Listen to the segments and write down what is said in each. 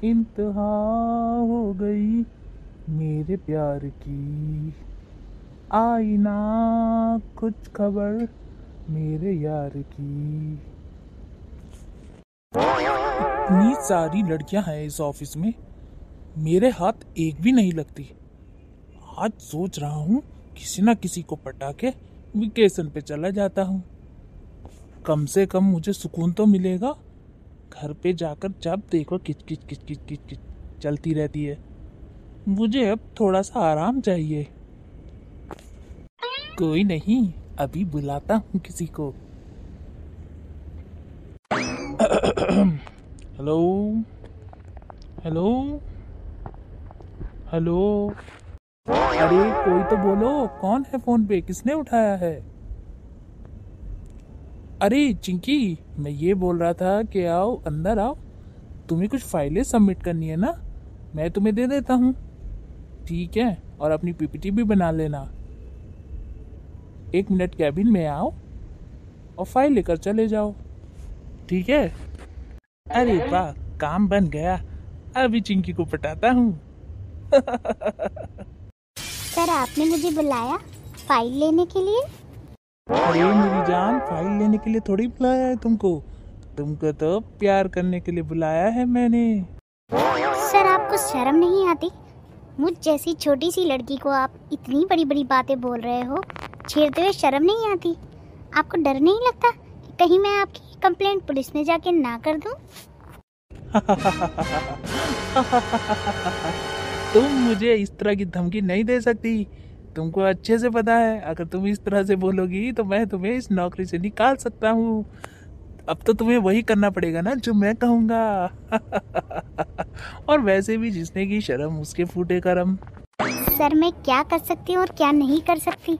इंतहा हो गई मेरे प्यार की, आई ना कुछ खबर मेरे यार की। इतनी सारी लड़कियां हैं इस ऑफिस में, मेरे हाथ एक भी नहीं लगती। आज सोच रहा हूँ किसी ना किसी को पटा के वेकेशन पे चला जाता हूँ। कम से कम मुझे सुकून तो मिलेगा। घर पे जाकर जब देखो किच किच किच किच किच किच चलती रहती है। मुझे अब थोड़ा सा आराम चाहिए। कोई नहीं, अभी बुलाता हूँ किसी को। Hello hello hello. अरे कोई तो बोलो, कौन है फोन पे, किसने उठाया है? अरे चिंकी, मैं ये बोल रहा था कि आओ अंदर आओ। तुम्हें कुछ फाइलें सबमिट करनी है ना, मैं तुम्हें दे देता हूँ। ठीक है, और अपनी पीपीटी भी बना लेना। 1 मिनट कैबिन में आओ और फाइल लेकर चले जाओ, ठीक है? अरे वाह, काम बन गया। अभी चिंकी को पटाता हूँ। सर, आपने मुझे बुलाया फाइल लेने के लिए? अरे मेरी जान, फाइल लेने के लिए थोड़ी बुलाया है तुमको। तुमको तो प्यार करने के लिए बुलाया है मैंने। सर, आपको शर्म नहीं आती? मुझ जैसी छोटी सी लड़की को आप इतनी बड़ी बड़ी बातें बोल रहे हो, छेड़ते हुए शर्म नहीं आती? आपको डर नहीं लगता कि कहीं मैं आपकी कंप्लेंट पुलिस में जाके ना कर दूं? तुम मुझे इस तरह की धमकी नहीं दे सकती। तुमको अच्छे से पता है, अगर तुम इस तरह से बोलोगी तो मैं तुम्हें इस नौकरी से निकाल सकता हूँ। अब तो तुम्हें वही करना पड़ेगा ना जो मैं कहूँगा। और वैसे भी जिसने की शर्म उसके फूटे करम। सर, मैं क्या कर सकती हूँ और क्या नहीं कर सकती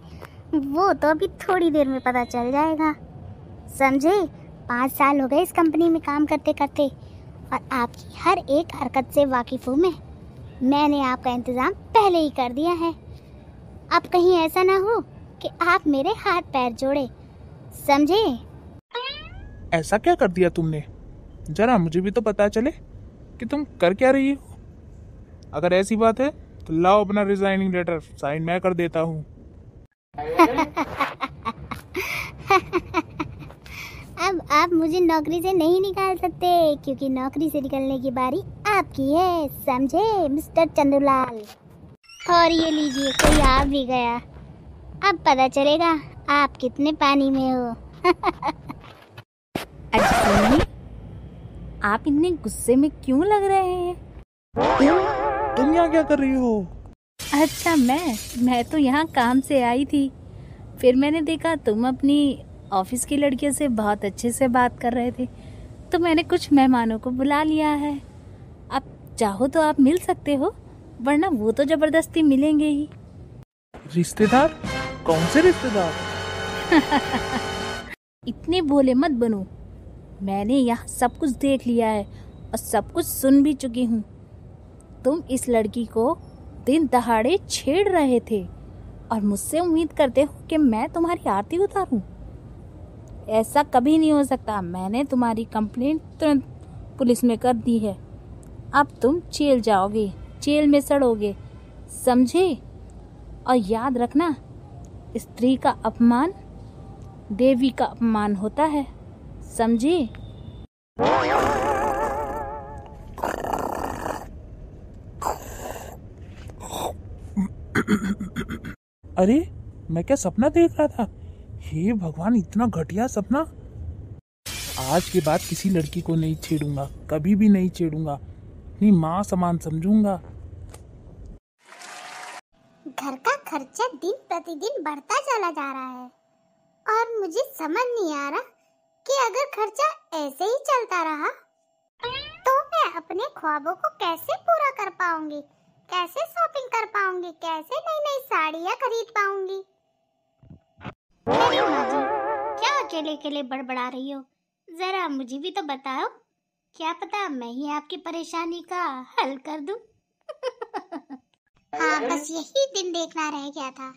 वो तो अभी थोड़ी देर में पता चल जाएगा, समझे? 5 साल हो गए इस कंपनी में काम करते करते और आपकी हर एक हरकत से वाकिफ हूँ मैं। मैंने आपका इंतजाम पहले ही कर दिया है। अब कहीं ऐसा ना हो कि आप मेरे हाथ पैर जोड़े, समझे? ऐसा क्या कर दिया तुमने? जरा मुझे भी तो पता चले कि तुम कर क्या रही हो। अगर ऐसी बात है तो लाओ अपना रिजाइनिंग लेटर, साइन मैं कर देता हूँ। अब आप मुझे नौकरी से नहीं निकाल सकते, क्योंकि नौकरी से निकलने की बारी आपकी है, समझे मिस्टर चंदूलाल? और ये लीजिए, कोई आ भी गया। अब पता चलेगा आप कितने पानी में हो। अजी, आप इतने गुस्से में क्यों लग रहे हैं? तुम यहाँ क्या कर रही हो? अच्छा, मैं तो यहाँ काम से आई थी। फिर मैंने देखा तुम अपनी ऑफिस की लड़कियों से बहुत अच्छे से बात कर रहे थे, तो मैंने कुछ मेहमानों को बुला लिया है। अब चाहो तो आप मिल सकते हो, वरना वो तो जबरदस्ती मिलेंगे ही। रिश्तेदार? कौन से रिश्तेदार? इतने भोले मत बनो। मैंने यहाँ सब कुछ देख लिया है और सब कुछ सुन भी चुकी हूँ। तुम इस लड़की को दिन दहाड़े छेड़ रहे थे और मुझसे उम्मीद करते हो कि मैं तुम्हारी आरती उतारूं? ऐसा कभी नहीं हो सकता। मैंने तुम्हारी कंप्लेंट तुरंत पुलिस में कर दी है। अब तुम जेल जाओगे, जेल में सड़ोगे, समझे? और याद रखना, स्त्री का अपमान देवी का अपमान होता है, समझे? अरे मैं क्या सपना देख रहा था? हे भगवान, इतना घटिया सपना। आज के बाद किसी लड़की को नहीं छेड़ूंगा, कभी भी नहीं छेड़ूंगा। अपनी माँ समान समझूंगा। घर का खर्चा दिन प्रतिदिन बढ़ता चला जा रहा है और मुझे समझ नहीं आ रहा कि अगर खर्चा ऐसे ही चलता रहा तो मैं अपने ख्वाबों को कैसे पूरा कर पाऊंगी, कैसे शॉपिंग कर पाऊंगी, कैसे नई नई साड़ियाँ खरीद पाऊंगी। अरे माँ जी, क्या अकेले अकेले बड़बड़ा रही हो? जरा मुझे भी तो बताओ, क्या पता मैं ही आपकी परेशानी का हल कर दूं। हाँ, बस यही दिन देखना रह गया था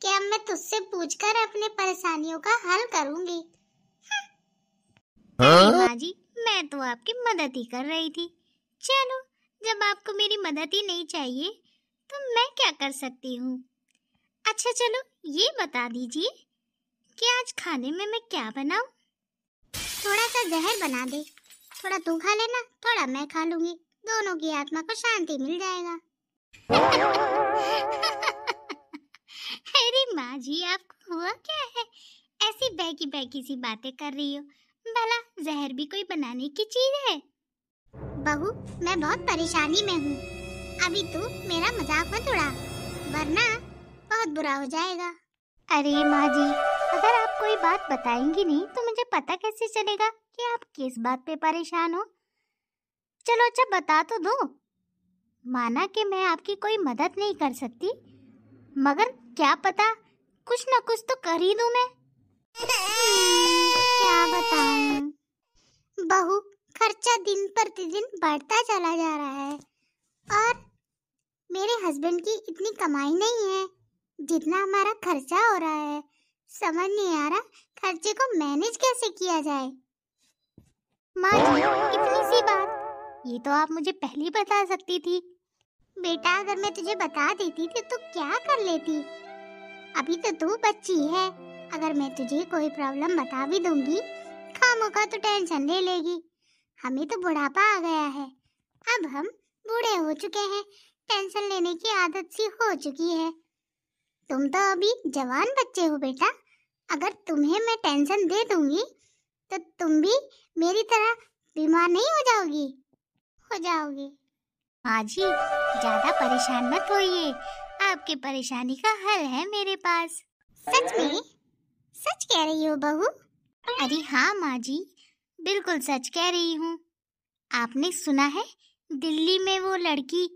कि अब मैं तुझसे पूछकर अपने परेशानियों का हल करूंगी। अरे माँ जी, मैं तो आपकी मदद ही कर रही थी। चलो, जब आपको मेरी मदद ही नहीं चाहिए तो मैं क्या कर सकती हूँ। अच्छा चलो, ये बता दीजिए कि आज खाने में मैं क्या बनाऊं? थोड़ा सा जहर बना दे, थोड़ा तू खा लेना, थोड़ा मैं खा लूंगी, दोनों की आत्मा को शांति मिल जाएगा। अरे माँ जी, आपको हुआ क्या है? ऐसी बहकी बहकी सी बातें कर रही हो। भला जहर भी कोई बनाने की चीज है? बहू, मैं बहुत परेशानी में हूँ। अभी तू मेरा मजाक मत उड़ा, वरना बहुत बुरा हो जाएगा। अरे माँ जी, अगर आप कोई बात बताएंगी नहीं तो मुझे पता कैसे चलेगा कि आप किस बात पे परेशान हो? चलो अच्छा बता तो दो। माना कि मैं आपकी कोई मदद नहीं कर सकती, मगर क्या पता कुछ ना कुछ तो कर ही दूं मैं। क्या बताऊं बहू, खर्चा दिन प्रतिदिन बढ़ता चला जा रहा है और मेरे हस्बैंड की इतनी कमाई नहीं है जितना हमारा खर्चा हो रहा है। समझ नहीं आ रहा खर्चे को मैनेज कैसे किया जाए। माँ जी, इतनी सी बात, ये तो आप मुझे पहले बता सकती थी। बेटा, अगर मैं तुझे बता देती थी तो क्या कर लेती। अभी तो तू बच्ची है, अगर मैं तुझे कोई प्रॉब्लम बता भी दूंगी, खामोखा तो टेंशन ले लेगी। हमें तो बुढ़ापा आ गया है, अब हम बूढ़े हो चुके हैं, टेंशन लेने की आदत सी हो चुकी है। तुम तो अभी जवान बच्चे हो बेटा, अगर तुम्हें मैं टेंशन दे दूंगी तो तुम भी मेरी तरह बीमार नहीं हो जाओगी? हो जाओगी। माँ जी, ज्यादा परेशान मत होइए, आपकी परेशानी का हल है मेरे पास। सच में? सच कह रही हो बहू? अरे हाँ माँ जी, बिल्कुल सच कह रही हूँ। आपने सुना है दिल्ली में वो लड़की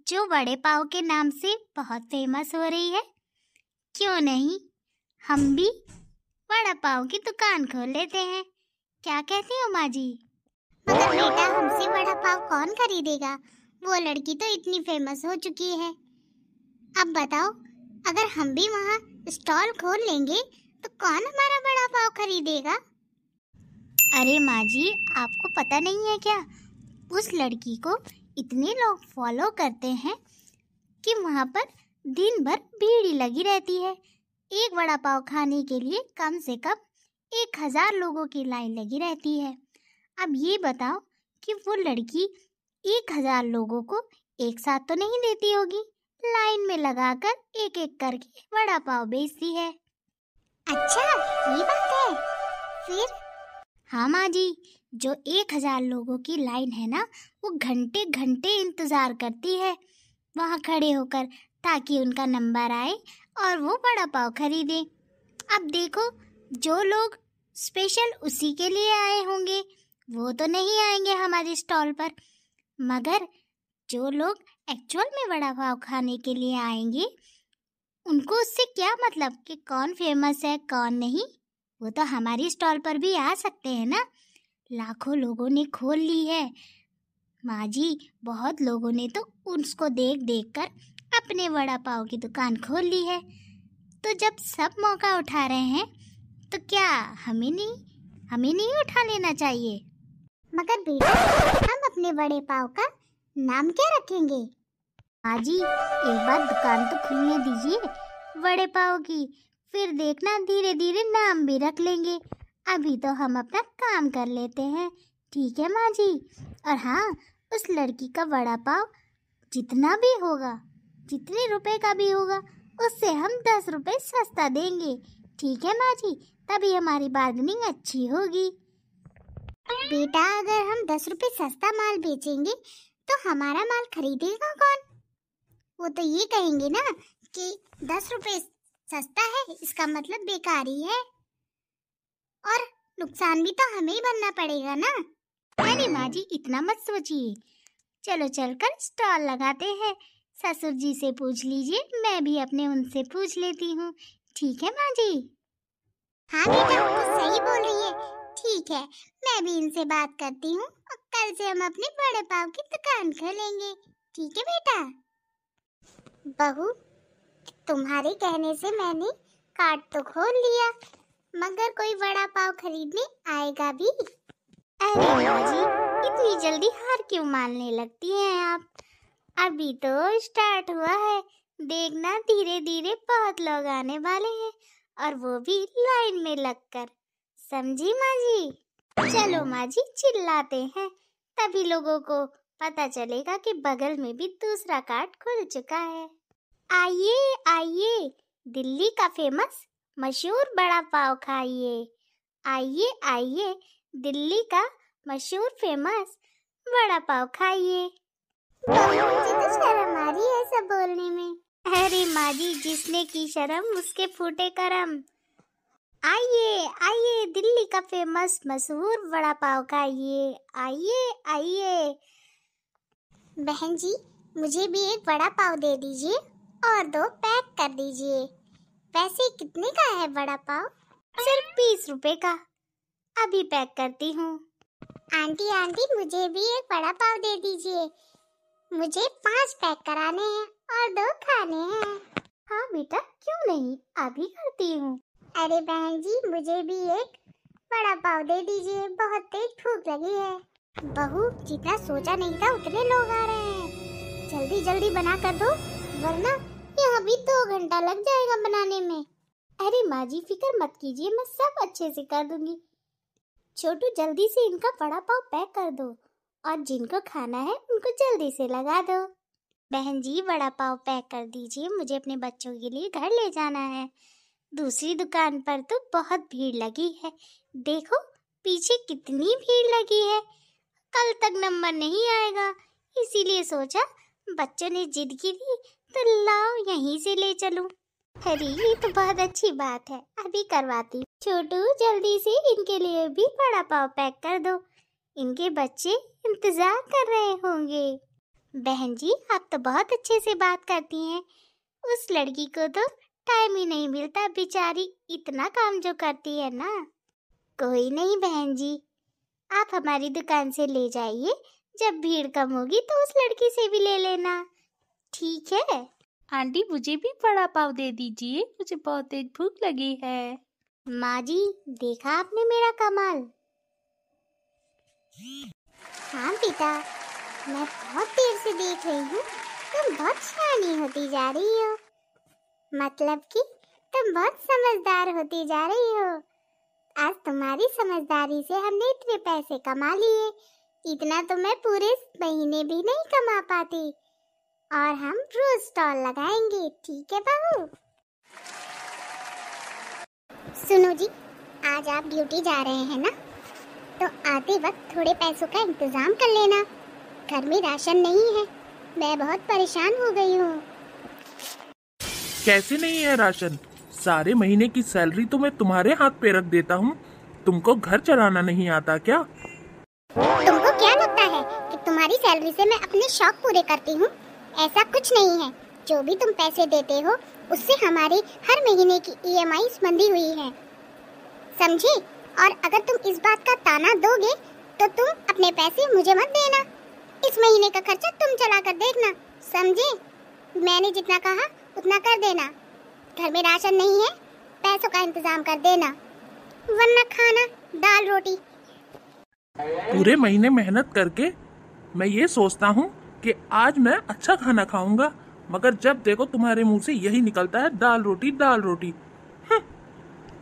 जो वड़े पाव के नाम से बहुत फेमस हो रही है? क्यों नहीं, हम भी वड़ा पाव की दुकान खोल लेते हैं, क्या कहती हो माँ जी? मगर बेटा, हमसे वड़ा पाव कौन खरीदेगा? वो लड़की तो इतनी फेमस हो चुकी है। अब बताओ, अगर हम भी वहाँ स्टॉल खोल लेंगे तो कौन हमारा वड़ा पाव खरीदेगा? अरे माँ जी, आपको पता नहीं है क्या, उस लड़की को इतने लोग फॉलो करते हैं कि वहाँ पर दिन भर भीड़ ही लगी रहती है। एक वड़ा पाव खाने के लिए कम से कम 1000 लोगों की लाइन लगी रहती है। अब ये बताओ कि वो लड़की 1000 लोगों को एक साथ तो नहीं देती होगी, लाइन में लगाकर एक एक करके वड़ा पाव बेचती है। अच्छा, ये बात है फिर? हाँ माँ जी, जो 1000 लोगों की लाइन है ना, वो घंटे घंटे इंतजार करती है वहाँ खड़े होकर, ताकि उनका नंबर आए और वो वड़ा पाव खरीदे। अब देखो, जो लोग स्पेशल उसी के लिए आए होंगे वो तो नहीं आएंगे हमारे स्टॉल पर, मगर जो लोग एक्चुअल में वड़ा पाव खाने के लिए आएंगे उनको उससे क्या मतलब कि कौन फेमस है कौन नहीं, वो तो हमारी स्टॉल पर भी आ सकते हैं ना। लाखों लोगों ने खोल ली है माँ जी, बहुत लोगों ने तो उसको देख देख कर अपने वड़ा पाव की दुकान खोल ली है। तो जब सब मौका उठा रहे हैं तो क्या हमें नहीं उठा लेना चाहिए? मगर बेटा, हम अपने वड़े पाव का नाम क्या रखेंगे? माँ जी, एक बार दुकान तो खुलने दीजिए वड़े पाव की, फिर देखना धीरे धीरे नाम भी रख लेंगे। अभी तो हम अपना काम कर लेते हैं, ठीक है माँ जी? और हाँ, उस लड़की का वड़ा पाव जितना भी होगा, जितने रुपए का भी होगा, उससे हम 10 रुपए सस्ता देंगे, ठीक है माँ जी? तभी हमारी बार्गेनिंग अच्छी होगी। बेटा, अगर हम 10 रुपए सस्ता माल बेचेंगे तो हमारा माल खरीदेगा कौन? वो तो ये कहेंगे ना कि 10 रुपए सस्ता है, इसका मतलब बेकारी है, और नुकसान भी तो हमें ही भरना पड़ेगा ना। अरे माँ जी, इतना मत सोचिए, चलो चलकर स्टॉल लगाते हैं। ससुर जी से पूछ लीजिए, मैं भी अपने उनसे पूछ लेती हूँ, ठीक है माँ जी? हाँ बेटा, वो तो सही बोल रही है, ठीक है, मैं भी इनसे बात करती हूँ और कल से हम अपने बड़े पाव की दुकान खोलेंगे, ठीक है बेटा? बहू, तुम्हारे कहने से मैंने कार्ड तो खोल लिया, मगर कोई बड़ा पाव खरीदने आएगा भी? अरे माँ जी, इतनी जल्दी हार क्यों मानने लगती हैं आप? अभी तो स्टार्ट हुआ है, देखना धीरे धीरे बहुत लोग आने वाले हैं, और वो भी लाइन में लगकर। समझी माँ जी? चलो माँ जी चिल्लाते हैं, तभी लोगों को पता चलेगा कि बगल में भी दूसरा कार्ट खुल चुका है। आइए आइए, दिल्ली का फेमस मशहूर बड़ा पाव खाइए। आइए आइए, दिल्ली का मशहूर फेमस बड़ा पाव खाइए। मुझे तो शर्म आ रही है सब बोलने में। अरे माँ जी, जिसने की शर्म उसके फूटे करम। आइए आइए, दिल्ली का फेमस मशहूर वड़ा पाव खाइए। आइए आइए। बहन जी, मुझे भी एक वड़ा पाव दे दीजिए और 2 पैक कर दीजिए। वैसे कितने का है वड़ा पाव? सिर्फ 20 रुपए का। अभी पैक करती हूँ। आंटी आंटी, मुझे भी एक वड़ा पाव दे दीजिए। मुझे 5 पैक कराने हैं और 2 खाने हैं। हाँ बेटा, क्यों नहीं, अभी करती हूँ। अरे बहन जी, मुझे भी एक वड़ा पाव दे दीजिए, बहुत तेज भूख लगी है। बहू, जितना सोचा नहीं था उतने लोग आ रहे हैं, जल्दी जल्दी बना कर दो, वरना यहाँ भी 2 घंटा लग जाएगा बनाने में। अरे माँ जी, फिक्र मत कीजिए, मैं सब अच्छे से कर दूंगी। छोटू, जल्दी से इनका वड़ा पाव पैक कर दो, और जिनको खाना है उनको जल्दी से लगा दो। बहन जी, वड़ा पाव पैक कर दीजिए, मुझे अपने बच्चों के लिए घर ले जाना है। दूसरी दुकान पर तो बहुत भीड़ लगी है, देखो पीछे कितनी भीड़ लगी है। कल तक नंबर नहीं आएगा, इसीलिए सोचा बच्चों ने जिद की थी तो लाओ यहीं से ले चलूं। अरे ये तो बहुत अच्छी बात है, अभी करवाती हूँ। छोटू, जल्दी से इनके लिए भी वड़ा पाव पैक कर दो, इनके बच्चे इंतजार कर रहे होंगे। बहन जी, आप तो बहुत अच्छे से बात करती हैं, उस लड़की को तो टाइम ही नहीं मिलता, बेचारी इतना काम जो करती है ना। कोई नहीं बहन जी, आप हमारी दुकान से ले जाइए, जब भीड़ कम होगी तो उस लड़की से भी ले लेना, ठीक है? आंटी, मुझे भी वड़ा पाव दे दीजिए, मुझे बहुत तेज भूख लगी है। माँ जी, देखा आपने मेरा कमाल? हाँ बेटा, मैं बहुत देर से देख रही हूँ, तुम बहुत शैतानी होती जा रही हो। मतलब कि तुम बहुत समझदार होती जा रही हो। आज तुम्हारी समझदारी से हमने इतने पैसे कमा लिए, इतना तो मैं पूरे महीने भी नहीं कमा पाती। और हम रोज स्टॉल लगाएंगे, ठीक है बहू? सुनो जी, आज आप ड्यूटी जा रहे हैं ना, तो आते वक्त थोड़े पैसों का इंतजाम कर लेना। घर में राशन नहीं है, मैं बहुत परेशान हो गई हूँ। कैसे नहीं है राशन? सारे महीने की सैलरी तो मैं तुम्हारे हाथ पे रख देता हूँ, तुमको घर चलाना नहीं आता क्या? तुमको क्या लगता है कि तुम्हारी सैलरी से मैं अपने शौक पूरे करती हूँ? ऐसा कुछ नहीं है, जो भी तुम पैसे देते हो उससे हमारी हर महीने की EMI बंधी हुई है, समझे? और अगर तुम इस बात का ताना दोगे तो तुम अपने पैसे मुझे मत देना, इस महीने का खर्चा तुम चला कर देखना, समझे? मैंने जितना कहा उतना कर देना। घर में राशन नहीं है, पैसों का इंतजाम कर देना, वरना खाना दाल रोटी। पूरे महीने मेहनत करके मैं ये सोचता हूँ कि आज मैं अच्छा खाना खाऊंगा, मगर जब देखो तुम्हारे मुंह से यही निकलता है दाल रोटी दाल रोटी।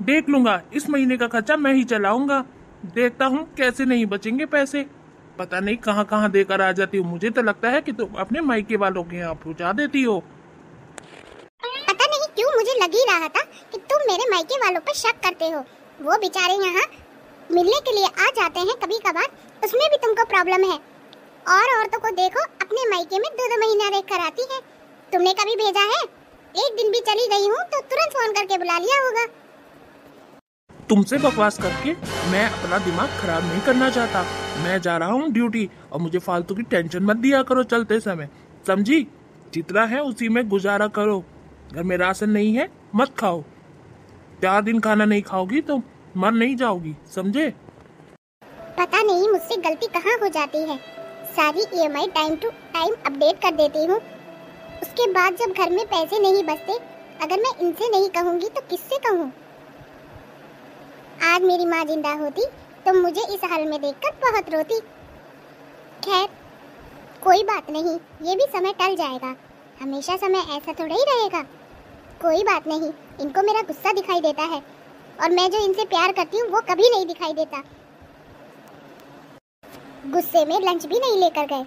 देख लूंगा, इस महीने का खर्चा मैं ही चलाऊंगा, देखता हूँ कैसे नहीं बचेंगे पैसे। पता नहीं कहाँ कहाँ देकर आ जाती हूँ, मुझे तो लगता है कि तुम अपने मायके वालों के यहाँ पहुँचा देती हो। पता नहीं क्यों मुझे लग ही रहा था कि तुम मेरे मायके वालों पर शक करते हो। वो बेचारे यहाँ मिलने के लिए आ जाते हैं कभी कभार, उसमें भी तुमको प्रॉब्लम है। और औरतों को देखो अपने मायके में 2-2 महीना रह कर आती है, तुमने कभी भेजा है? एक दिन भी चली गई हूँ तो तुरंत फोन करके बुला लिया होगा। तुमसे बकवास करके मैं अपना दिमाग खराब नहीं करना चाहता, मैं जा रहा हूँ ड्यूटी, और मुझे फालतू की टेंशन मत दिया करो चलते समय, समझी? जितना है उसी में गुजारा करो। घर में राशन नहीं है मत खाओ, 4 दिन खाना नहीं खाओगी तो मर नहीं जाओगी, समझे? पता नहीं मुझसे गलती कहाँ हो जाती है, सारी EMI time to time update कर देती हूँ, उसके बाद जब घर में पैसे नहीं बचते, अगर मैं इनसे नहीं कहूँगी तो किससे कहूँ? आज मेरी माँ जिंदा होती तो मुझे इस हाल में देखकर बहुत रोती। खैर कोई बात नहीं, ये भी समय टल जाएगा। हमेशा समय ऐसा थोड़ा ही रहेगा। कोई बात नहीं, इनको मेरा गुस्सा दिखाई देता है और मैं जो इनसे प्यार करती हूँ वो कभी नहीं दिखाई देता। गुस्से में लंच भी नहीं लेकर गए।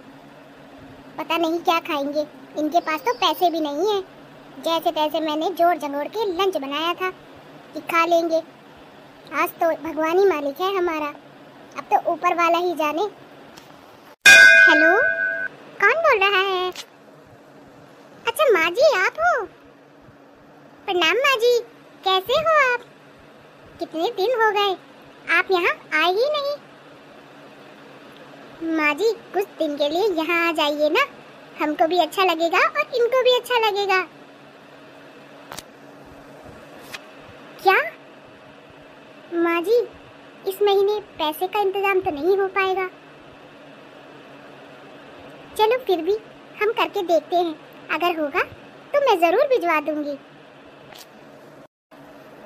पता नहीं क्या खाएंगे, इनके पास तो पैसे भी नहीं है। जैसे तैसे मैंने जोड़ जंगोड़ के लंच बनाया था कि खा लेंगे। आज तो भगवान ही मालिक है हमारा, अब तो ऊपर वाला ही जाने। हेलो, कौन बोल रहा है? अच्छा माँ जी आप हो? प्रणाम माँ जी, कैसे हो आप? कितने दिन हो गए, आप यहाँ आए ही नहीं। माँ जी कुछ दिन के लिए यहाँ आ जाइए ना, हमको भी अच्छा लगेगा और इनको भी अच्छा लगेगा। क्या माँ जी, इस महीने पैसे का इंतजाम तो नहीं हो पाएगा। चलो फिर भी हम करके देखते हैं, अगर होगा तो मैं जरूर भिजवा दूंगी।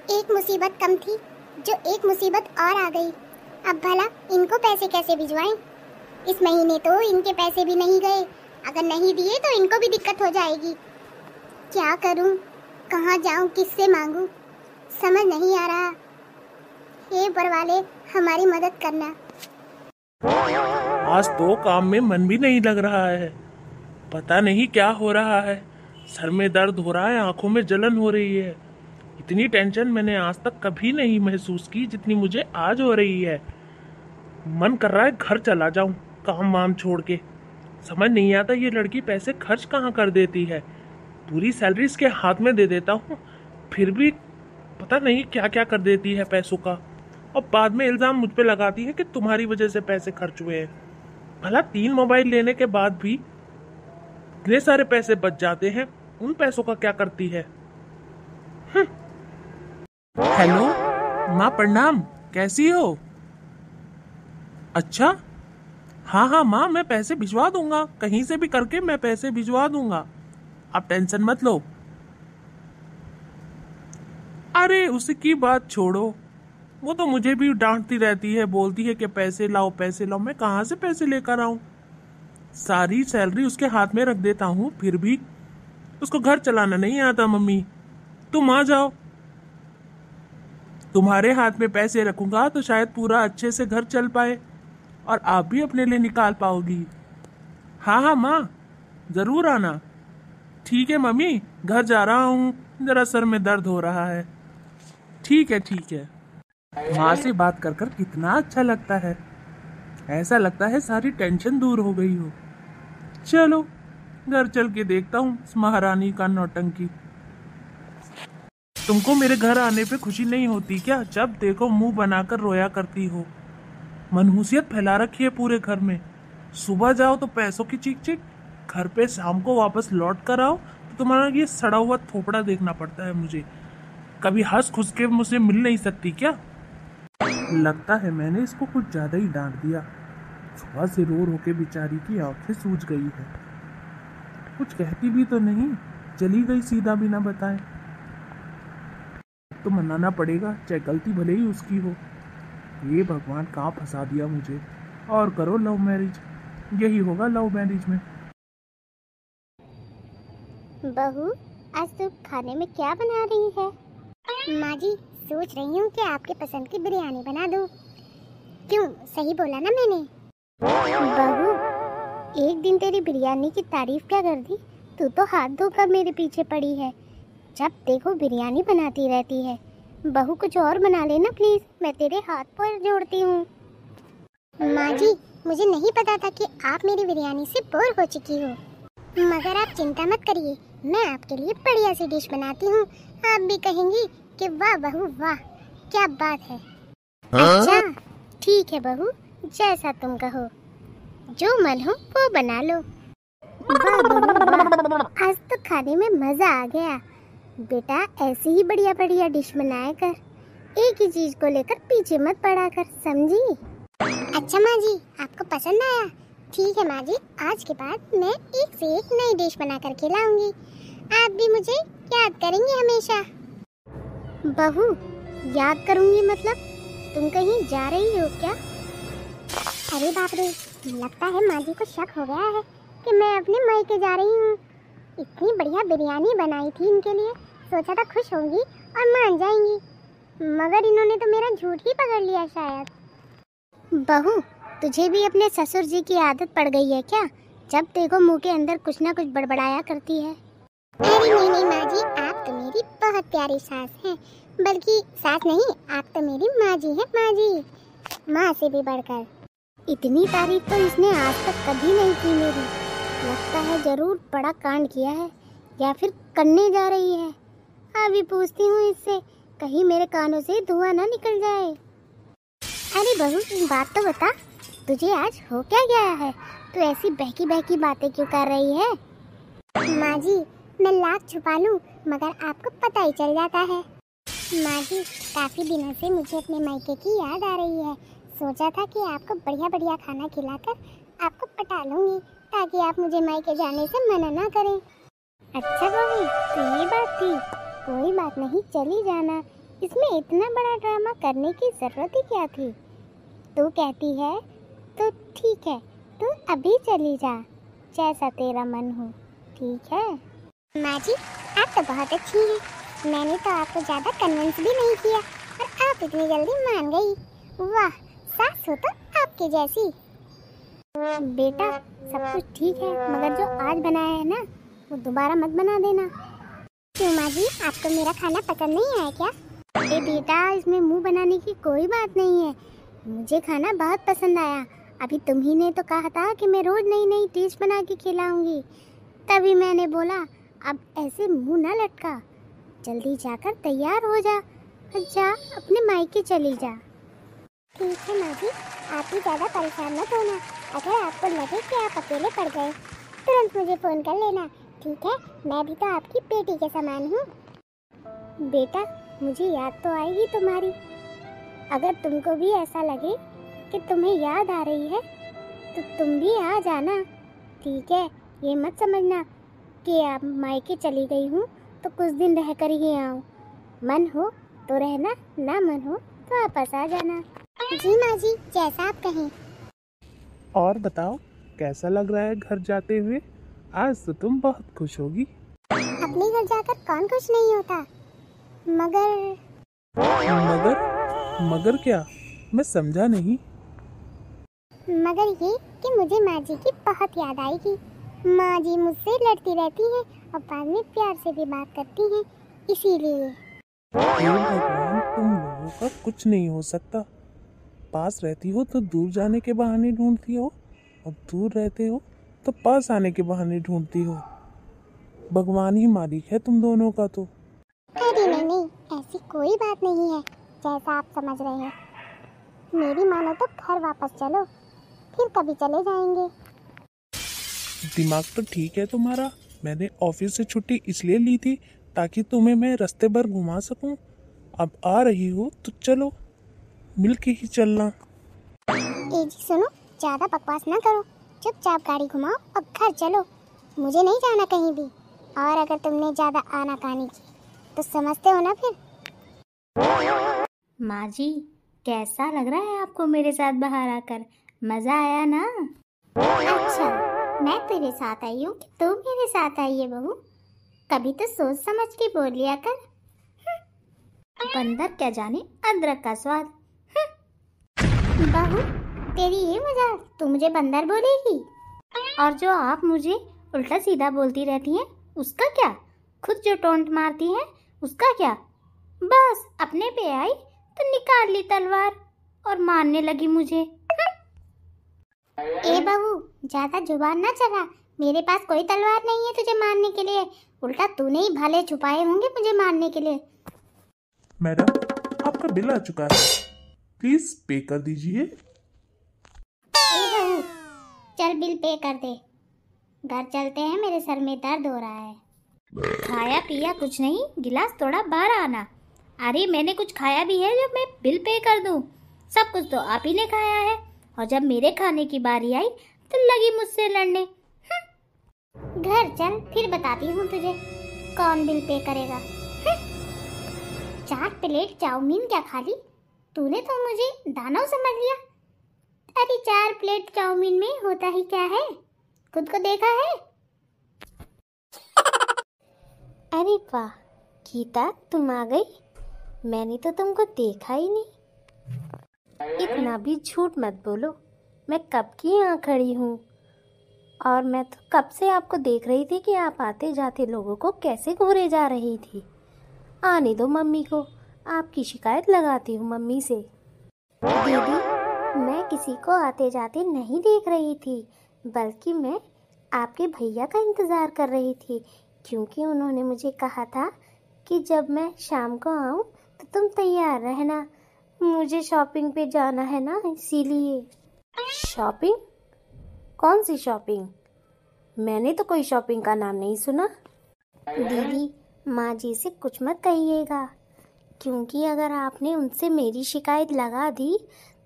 एक मुसीबत कम थी, जो एक मुसीबत और आ गई। अब भला इनको पैसे कैसे भिजवाएं? इस महीने तो इनके पैसे भी नहीं गए, अगर नहीं दिए तो इनको भी दिक्कत हो जाएगी। क्या करूं, कहां जाऊं, किससे मांगूं, समझ नहीं आ रहा। हे ऊपर वाले हमारी मदद करना। आज तो काम में मन भी नहीं लग रहा है। पता नहीं क्या हो रहा है, सर में दर्द हो रहा है, आंखों में जलन हो रही है। इतनी टेंशन मैंने आज तक कभी नहीं महसूस की जितनी मुझे आज हो रही है। मन कर रहा है घर चला जाऊं काम वाम छोड़ के। समझ नहीं आता ये लड़की पैसे खर्च कहाँ कर देती है। पूरी सैलरी इसके हाथ में दे देता हूँ, फिर भी पता नहीं क्या क्या कर देती है पैसों का, और बाद में इल्जाम मुझ पे लगाती है कि तुम्हारी वजह से पैसे खर्च हुए हैं। भला 3 मोबाइल लेने के बाद भी इतने सारे पैसे बच जाते हैं, उन पैसों का क्या करती है? हेलो माँ, प्रणाम, कैसी हो? अच्छा हाँ माँ, मैं पैसे भिजवा दूंगा, कहीं से भी करके मैं पैसे भिजवा दूंगा, आप टेंशन मत लो। अरे उसकी बात छोड़ो, वो तो मुझे भी डांटती रहती है, बोलती है कि पैसे लाओ पैसे लाओ। मैं कहाँ से पैसे लेकर आऊं? सारी सैलरी उसके हाथ में रख देता हूँ, फिर भी उसको घर चलाना नहीं आता। मम्मी तुम आ जाओ, तुम्हारे हाथ में पैसे रखूंगा तो शायद पूरा अच्छे से घर चल पाए और आप भी अपने लिए निकाल पाओगी। हाँ माँ, जरूर आना। ठीक है मम्मी, घर जा रहा हूँ, जरा सर में दर्द हो रहा है। ठीक है। माँ से बात कर कर कितना अच्छा लगता है, ऐसा लगता है सारी टेंशन दूर हो गई हो। चलो घर चल के देखता हूँ इस महारानी का नौटंकी। तुमको मेरे घर आने पे खुशी नहीं होती क्या? जब देखो मुंह बनाकर रोया करती हो। मनहूसियत फैला रखी है पूरे घर में। सुबह जाओ तो पैसों की चीख चीख, घर पे शाम को वापस लौट कर आओ तो तुम्हारा ये सड़ा हुआ थोपड़ा देखना पड़ता है मुझे। कभी हंस खुश के मुझसे मिल नहीं सकती क्या? लगता है मैंने इसको कुछ ज्यादा ही डांट दिया। सुबह से रो रो के बेचारी की आंखें सूज गई है। कुछ कहती भी तो नहीं, चली गई सीधा बिना बताए। तो मनाना पड़ेगा, चाहे गलती भले ही उसकी हो। ये भगवान कहाँ फंसा दिया मुझे। और करो लव मैरिज, यही होगा लव मैरिज में। बहू आज तू खाने में क्या बना रही है? माँ जी सोच रही हूँ कि आपके पसंद की बिरयानी बना दूँ। क्यों, सही बोला ना मैंने? बहू एक दिन तेरी बिरयानी की तारीफ क्या कर दी, तू तो हाथ धोकर मेरे पीछे पड़ी है। जब देखो बिरयानी बनाती रहती है। बहू कुछ और बना लेना प्लीज, मैं तेरे हाथ पर जोड़ती हूँ। माँ जी मुझे नहीं पता था कि आप मेरी बिरयानी से बोर हो चुकी हो, मगर आप चिंता मत करिए, मैं आपके लिए बढ़िया सी डिश बनाती हूँ। आप भी कहेंगी कि वाह बहू वाह, क्या बात है। अच्छा ठीक है बहू, जैसा तुम कहो, जो मन हो वो बना लो। वाह बहू वाह, आज तो खाने में मजा आ गया। बेटा ऐसी ही बढ़िया बढ़िया डिश बनाया कर, एक ही चीज को लेकर पीछे मत पड़ा कर, समझी? अच्छा माँ जी आपको पसंद आया? ठीक है माँ जी, आज के बाद मैं एक से एक नई डिश बना कर खिलाऊंगी। आप भी मुझे याद करेंगी हमेशा। बहू याद करूंगी मतलब तुम कहीं जा रही हो क्या? अरे बाप रे, लगता है माँ जी को शक हो गया है कि मैं अपने मायके जा रही हूँ। इतनी बढ़िया बिरयानी बनाई थी इनके लिए, सोचा था खुश होंगी और मान जाएंगी, मगर इन्होंने तो मेरा झूठ ही पकड़ लिया शायद। बहू, तुझे भी अपने ससुर जी की आदत पड़ गई है क्या? जब देखो मुंह के अंदर कुछ ना कुछ बड़बड़ाया करती है। अरे नहीं नहीं माँ जी, आप तो मेरी बहुत प्यारी सास हैं। बल्कि सास नहीं, आप तो मेरी माँ जी हैं, माँ जी, माँ से भी बढ़कर। इतनी तारीफ तो इसने आज तक कभी नहीं की मेरी। लगता है जरूर बड़ा कांड किया है या फिर करने जा रही है। अभी पूछती हूँ इससे, कहीं मेरे कानों से धुआं ना निकल जाए। अरे बहू, बात तो बता, तुझे आज हो क्या गया है? तू ऐसी बहकी बहकी बातें क्यों कर रही है? माँ जी, मैं लाख छुपा लूं मगर आपको पता ही चल जाता है। माँ जी, काफी दिनों से मुझे अपने मायके की याद आ रही है। सोचा था कि आपको बढ़िया बढ़िया खाना खिलाकर आपको पटा लूंगी ताकि आप मुझे मायके जाने से मना ना करें। अच्छा बहू, तो ये बात थी। कोई बात नहीं, चली जाना। इसमें इतना बड़ा ड्रामा करने की जरूरत ही क्या थी? तू कहती है तो ठीक है, तू अभी चली जा, जैसा तेरा मन हो। ठीक है माँ जी, आप तो बहुत अच्छी हैं। मैंने तो आपको ज़्यादा कन्विंस भी नहीं किया और आप इतनी जल्दी मान गई। वाह, सास हो तो आपके जैसी। बेटा, सब कुछ ठीक है, मगर जो आज बनाया है ना, वो दोबारा मत बना देना। क्यों माँ जी, आपको मेरा खाना पसंद नहीं आया क्या? अरे बेटा, इसमें मुंह बनाने की कोई बात नहीं है। मुझे खाना बहुत पसंद आया। अभी तुम ही ने तो कहा था कि मैं रोज नई नई डिश बना के खिलाऊंगी, तभी मैंने बोला अब ऐसे मुंह ना लटका, जल्दी जाकर तैयार हो जा, जा अपने मायके चली जा। ठीक है माँ जी, आप ही ज़्यादा परेशान मत होना। अगर आपको लगे कि आप अकेले पड़ गए, तुरंत मुझे फ़ोन कर लेना। ठीक है, मैं भी तो आपकी बेटी के समान हूँ। बेटा, मुझे याद तो आएगी तुम्हारी। अगर तुमको भी ऐसा लगे कि तुम्हें याद आ रही है तो तुम भी आ जाना। ठीक है, ये मत समझना कि आप मायके चली गई हूँ तो कुछ दिन रह कर ही आऊँ। मन हो तो रहना, ना मन हो तो वापस आ जाना। जी माँ जी, जैसा आप कहें। और बताओ, कैसा लग रहा है घर जाते हुए? आज तो तुम बहुत खुश होगी। अपने घर जाकर कौन खुश नहीं होता, मगर मगर क्या? मैं समझा नहीं। मगर ये कि मुझे माँ जी की बहुत याद आएगी। माँ जी मुझसे लड़ती रहती हैं और बाद में प्यार से भी बात करती हैं, इसीलिए। हे भगवान, तुम लोगों का कुछ नहीं हो सकता। पास रहती हो तो दूर जाने के बहाने ढूंढती हो, और दूर रहते हो तो पास आने के बहाने ढूंढती हो। भगवान ही मालिक है तुम दोनों का तो। अरे नहीं, ऐसी कोई बात नहीं है जैसा आप समझ रहे हैं। मेरी मानो तो घर वापस चलो, फिर कभी चले जाएंगे। दिमाग तो ठीक है तुम्हारा। मैंने ऑफिस से छुट्टी इसलिए ली थी ताकि तुम्हें मैं रास्ते भर घुमा सकूं। अब आ रही हो तो चलो, मिलके ही चलना। ए जी सुनो, ज्यादा बकवास ना करो, चुपचाप गाड़ी घुमाओ और घर चलो। मुझे नहीं जाना कहीं भी, और अगर तुमने ज्यादा आनाकानी की तो समझते हो ना फिर। माँ जी, कैसा लग रहा है आपको मेरे साथ बाहर आकर? मजा आया ना? अच्छा, मैं तेरे साथ आई हूँ कि तू मेरे साथ आई है बहू? कभी तो सोच समझ के बोल लिया कर। बंदर क्या जाने अदरक का स्वाद। बहू, तेरी ये मजाक, तू मुझे बंदर बोलेगी? और जो आप मुझे उल्टा सीधा बोलती रहती हैं, उसका क्या? खुद जो टोंट मारती हैं, उसका क्या? बस अपने पे आई तो निकाल ली तलवार और मारने लगी मुझे। ए बहू, ज्यादा जुबान ना चला। मेरे पास कोई तलवार नहीं है तुझे मारने के लिए, उल्टा तूने ही भाले छुपाए होंगे मुझे मारने के लिए। मैडम, आपका बिल आ चुका है, प्लीज पे कर दीजिए। ए बहू, चल बिल पे कर दे। घर चलते हैं, मेरे सर में दर्द हो रहा है। खाया पिया कुछ नहीं, गिलास थोड़ा बाहर आना। अरे मैंने कुछ खाया भी है जो मैं बिल पे कर दूं? सब कुछ तो आप ही ने खाया है, और जब मेरे खाने की बारी आई तो लगी मुझसे लड़ने। घर चल, फिर बताती हूँ तुझे कौन बिल पे करेगा। 4 प्लेट चाउमीन क्या खा ली? तूने तो मुझे दानव समझ लिया। अरे 4 प्लेट चाउमीन में होता ही क्या है, खुद को देखा है? अरे वाह गीता, तुम आ गई। मैंने तो तुमको देखा ही नहीं। इतना भी झूठ मत बोलो, मैं कब की यहाँ खड़ी हूँ और मैं तो कब से आपको देख रही थी कि आप आते जाते लोगों को कैसे घूरे जा रही थी। आने दो मम्मी को, आपकी शिकायत लगाती हूँ मम्मी से। दीदी, मैं किसी को आते जाते नहीं देख रही थी, बल्कि मैं आपके भैया का इंतज़ार कर रही थी, क्योंकि उन्होंने मुझे कहा था कि जब मैं शाम को आऊँ तो तुम तैयार रहना, मुझे शॉपिंग पे जाना है ना, इसीलिए। शॉपिंग? कौन सी शॉपिंग? मैंने तो कोई शॉपिंग का नाम नहीं सुना। दीदी, माँ जी से कुछ मत कहिएगा, क्योंकि अगर आपने उनसे मेरी शिकायत लगा दी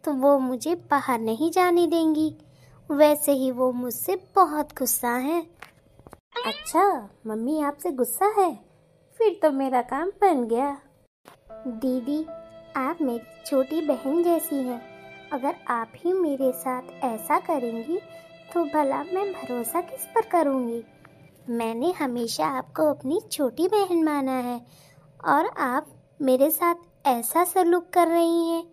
तो वो मुझे बाहर नहीं जाने देंगी। वैसे ही वो मुझसे बहुत गुस्सा हैं। अच्छा, मम्मी आपसे गुस्सा है? फिर तो मेरा काम बन गया। दीदी, आप मेरी छोटी बहन जैसी हैं। अगर आप ही मेरे साथ ऐसा करेंगी तो भला मैं भरोसा किस पर करूँगी? मैंने हमेशा आपको अपनी छोटी बहन माना है और आप मेरे साथ ऐसा सलूक कर रही हैं,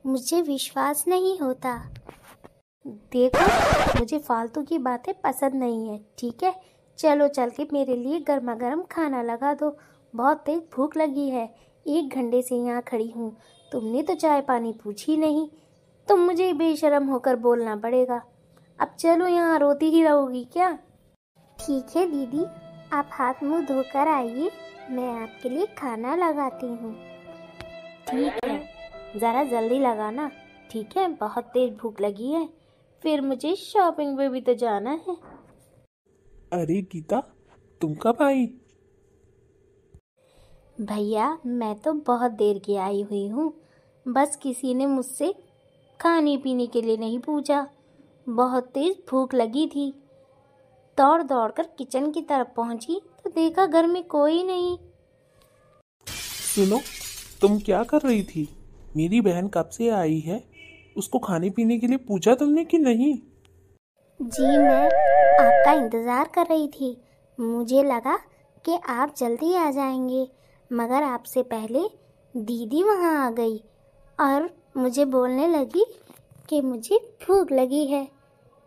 मुझे विश्वास नहीं होता। देखो, मुझे फालतू की बातें पसंद नहीं है, ठीक है? चलो चल के मेरे लिए गर्मा गर्म खाना लगा दो, बहुत तेज भूख लगी है। 1 घंटे से यहाँ खड़ी हूँ, तुमने तो चाय पानी पूछी नहीं, तो मुझे बेशर्म होकर बोलना पड़ेगा। अब चलो, यहाँ रोती ही रहोगी क्या? ठीक है दीदी, आप हाथ मुंह धोकर आइए, मैं आपके लिए खाना लगाती हूँ। ठीक है, ज़रा जल्दी लगाना, ठीक है? बहुत तेज भूख लगी है, फिर मुझे शॉपिंग पे भी तो जाना है। अरे गीता, तुम कब आई? भैया, मैं तो बहुत देर की आई हुई हूँ, बस किसी ने मुझसे खाने पीने के लिए नहीं पूछा। बहुत तेज भूख लगी थी, दौड़ दौड़ कर किचन की तरफ पहुंची तो देखा घर में कोई नहीं। सुनो, तुम क्या कर रही थी? मेरी बहन कब से आई है, उसको खाने पीने के लिए पूछा तुमने कि नहीं? जी, मैं आपका इंतज़ार कर रही थी। मुझे लगा कि आप जल्दी आ जाएंगे, मगर आपसे पहले दीदी वहाँ आ गई और मुझे बोलने लगी कि मुझे भूख लगी है।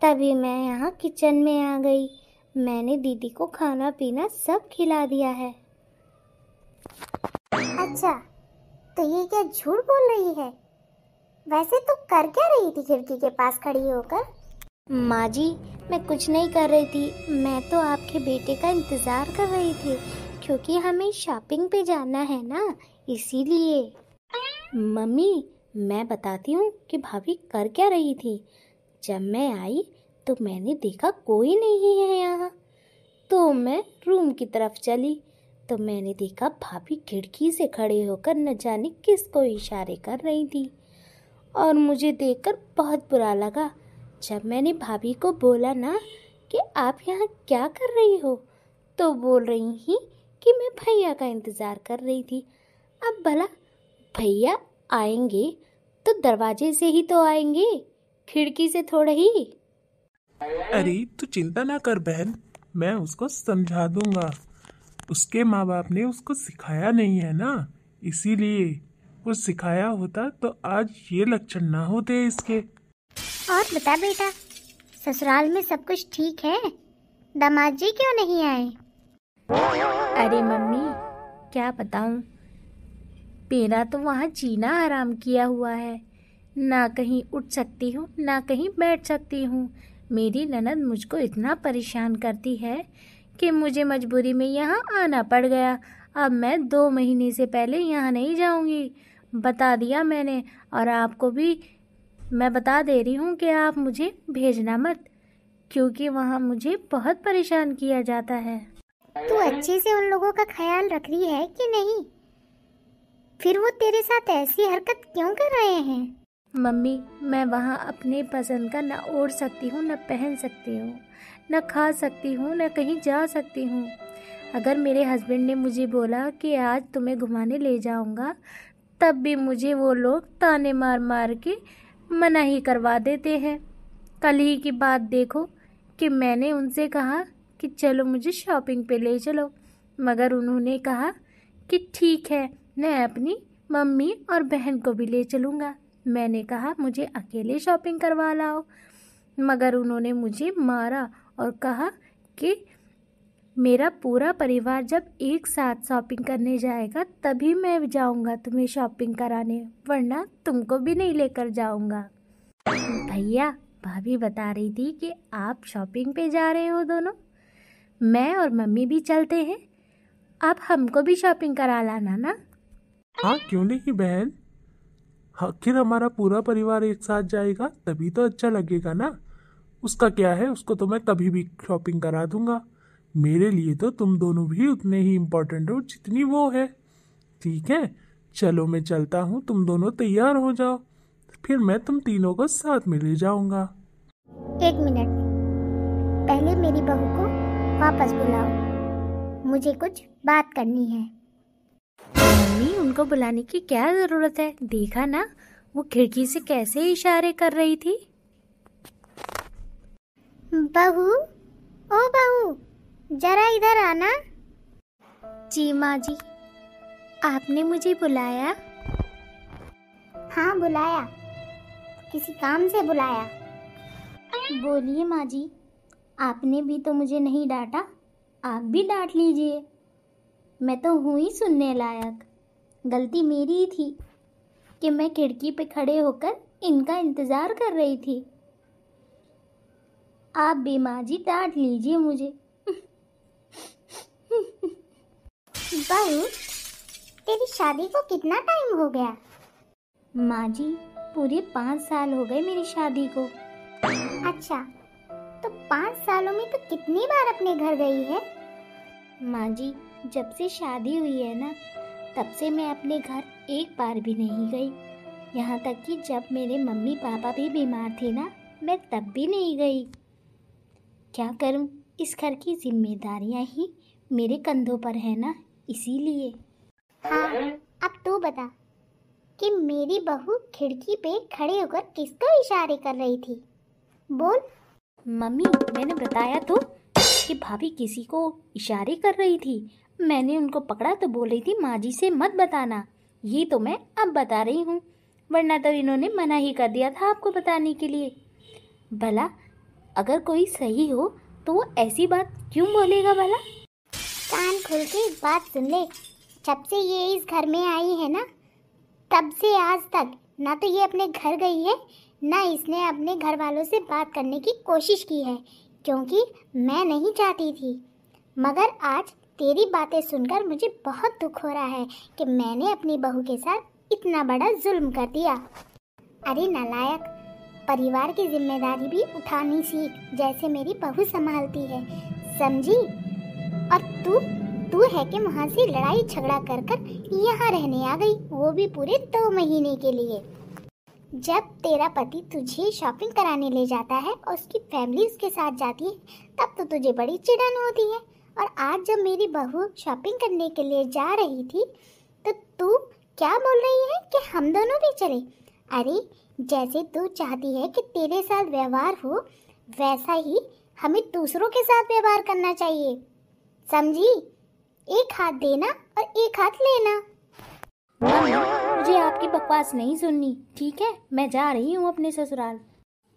तभी मैं यहाँ किचन में आ गई। मैंने दीदी को खाना पीना सब खिला दिया है। अच्छा, तो ये क्या झूठ बोल रही है? वैसे तो कर क्या रही थी खिड़की के पास खड़ी होकर? माँ जी, मैं कुछ नहीं कर रही थी, मैं तो आपके बेटे का इंतज़ार कर रही थी, क्योंकि हमें शॉपिंग पे जाना है ना, इसीलिए। मम्मी, मैं बताती हूँ कि भाभी कर क्या रही थी। जब मैं आई तो मैंने देखा कोई नहीं है यहाँ, तो मैं रूम की तरफ चली तो मैंने देखा भाभी खिड़की से खड़े होकर न जाने किसको इशारे कर रही थी, और मुझे देखकर बहुत बुरा लगा। जब मैंने भाभी को बोला ना कि आप यहाँ क्या कर रही हो, तो बोल रही थी कि मैं भैया का इंतज़ार कर रही थी। अब भला भैया आएंगे तो दरवाजे से ही तो आएंगे, खिड़की से थोड़ा ही। अरे तू चिंता ना कर बहन, मैं उसको समझा दूंगा। उसके माँ बाप ने उसको सिखाया नहीं है ना, इसीलिए। वो सिखाया होता तो आज ये लक्षण ना होते इसके। और बता बेटा, ससुराल में सब कुछ ठीक है? दामाद जी क्यों नहीं आए? अरे मम्मी, क्या बताऊं, मेरा तो वहाँ जीना हराम किया हुआ है। ना कहीं उठ सकती हूँ, ना कहीं बैठ सकती हूँ। मेरी ननद मुझको इतना परेशान करती है कि मुझे मजबूरी में यहाँ आना पड़ गया। अब मैं 2 महीने से पहले यहाँ नहीं जाऊँगी, बता दिया मैंने। और आपको भी मैं बता दे रही हूँ कि आप मुझे भेजना मत, क्योंकि वहाँ मुझे बहुत परेशान किया जाता है। तू अच्छे से उन लोगों का ख्याल रख रही है कि नहीं? फिर वो तेरे साथ ऐसी हरकत क्यों कर रहे हैं? मम्मी, मैं वहाँ अपने पसंद का न ओढ़ सकती हूँ, न पहन सकती हूँ, न खा सकती हूँ, न कहीं जा सकती हूँ। अगर मेरे हस्बैंड ने मुझे बोला कि आज तुम्हें घुमाने ले जाऊँगा, तब भी मुझे वो लोग ताने मार मार के मना ही करवा देते हैं। कल ही की बात देखो कि मैंने उनसे कहा कि चलो मुझे शॉपिंग पे ले चलो, मगर उन्होंने कहा कि ठीक है, मैं अपनी मम्मी और बहन को भी ले चलूँगा। मैंने कहा मुझे अकेले शॉपिंग करवा लाओ, मगर उन्होंने मुझे मारा और कहा कि मेरा पूरा परिवार जब एक साथ शॉपिंग करने जाएगा तभी मैं जाऊंगा तुम्हें शॉपिंग कराने, वरना तुमको भी नहीं लेकर जाऊंगा। भैया, भाभी बता रही थी कि आप शॉपिंग पे जा रहे हो दोनों, मैं और मम्मी भी चलते हैं, आप हमको भी शॉपिंग करा लाना ना। हाँ, क्यों नहीं बहन, आखिर हमारा पूरा परिवार एक साथ जाएगा तभी तो अच्छा लगेगा ना। उसका क्या है, उसको तो मैं कभी भी शॉपिंग करा दूंगा। मेरे लिए तो तुम दोनों भी उतने ही इम्पोर्टेंट हो जितनी वो है। ठीक है, चलो मैं चलता हूँ, तुम दोनों तैयार हो जाओ, फिर मैं तुम तीनों को साथ में ले जाऊंगा। 1 मिनट, पहले मेरी बहू को वापस बुलाओ, मुझे कुछ बात करनी है। मम्मी, उनको बुलाने की क्या जरूरत है? देखा ना वो खिड़की से कैसे इशारे कर रही थी। बहू, ओ बहू, जरा इधर आना। जी माँ जी, आपने मुझे बुलाया? हाँ बुलाया, किसी काम से बुलाया। बोलिए माँ जी, आपने भी तो मुझे नहीं डांटा, आप भी डांट लीजिए। मैं तो हूँ ही सुनने लायक। गलती मेरी ही थी कि मैं खिड़की पे खड़े होकर इनका इंतज़ार कर रही थी। आप भी माँ जी डांट लीजिए मुझे। बहू, तेरी शादी को कितना टाइम हो गया? माँ जी, पूरे 5 साल हो गए मेरी शादी को। अच्छा, तो 5 सालों में तो कितनी बार अपने घर गई है? माँ जी, जब से शादी हुई है ना, तब से मैं अपने घर एक बार भी नहीं गई। यहाँ तक कि जब मेरे मम्मी पापा भी बीमार थे ना, मैं तब भी नहीं गई। क्या करूँ, इस घर की जिम्मेदारियाँ ही मेरे कंधों पर है ना, इसीलिए। हाँ, अब तू बता कि मेरी बहू खिड़की पे खड़े होकर किसको इशारे कर रही थी? बोल। मम्मी, मैंने बताया तो कि भाभी किसी को इशारे कर रही थी। मैंने उनको पकड़ा तो बोल रही थी माँ जी से मत बताना। ये तो मैं अब बता रही हूँ, वरना तो इन्होंने मना ही कर दिया था आपको बताने के लिए। भला अगर कोई सही हो तो वो ऐसी बात क्यों बोलेगा भला? कान खोल के एक बात सुन ले, जब से ये इस घर में आई है ना, तब से आज तक ना तो ये अपने घर गई है, ना इसने अपने घर वालों से बात करने की कोशिश की है, क्योंकि मैं नहीं चाहती थी। मगर आज तेरी बातें सुनकर मुझे बहुत दुख हो रहा है कि मैंने अपनी बहू के साथ इतना बड़ा जुल्म कर दिया। अरे नालायक, परिवार की जिम्मेदारी भी उठानी सीख, जैसे मेरी बहू संभालती है, समझी? और तू है कि वहाँ से लड़ाई झगड़ा कर कर यहाँ रहने आ गई, वो भी पूरे 2 महीने के लिए। जब तेरा पति तुझे शॉपिंग कराने ले जाता है और उसकी फैमिली उसके साथ जाती है, तब तो तुझे बड़ी चिढ़न होती है। और आज जब मेरी बहू शॉपिंग करने के लिए जा रही थी, तो तू क्या बोल रही है कि हम दोनों भी चले? अरे, जैसे तू चाहती है कि तेरे साथ व्यवहार हो, वैसा ही हमें दूसरों के साथ व्यवहार करना चाहिए, समझी? एक हाथ देना और एक हाथ लेना। मुझे आपकी बकवास नहीं सुननी, ठीक है? मैं जा रही हूँ अपने ससुराल।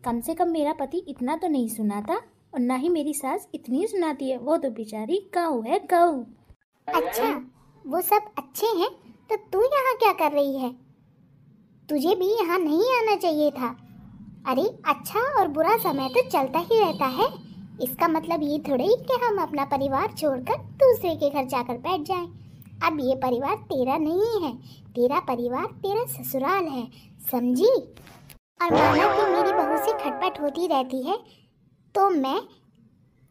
कम से कम मेरा पति इतना तो नहीं सुनाता, और ना ही मेरी सास इतनी सुनाती है। वो तो बेचारी गऊ है, गऊ। अच्छा, वो सब अच्छे हैं, तो तू यहाँ क्या कर रही है? तुझे भी यहाँ नहीं आना चाहिए था। अरे, अच्छा और बुरा समय तो चलता ही रहता है। इसका मतलब ये थोड़ी कि हम अपना परिवार छोड़कर दूसरे के घर जाकर बैठ जाएं। अब ये परिवार तेरा नहीं है, तेरा परिवार तेरा ससुराल है, समझी? और माना कि मेरी बहू से खटपट होती रहती है, तो मैं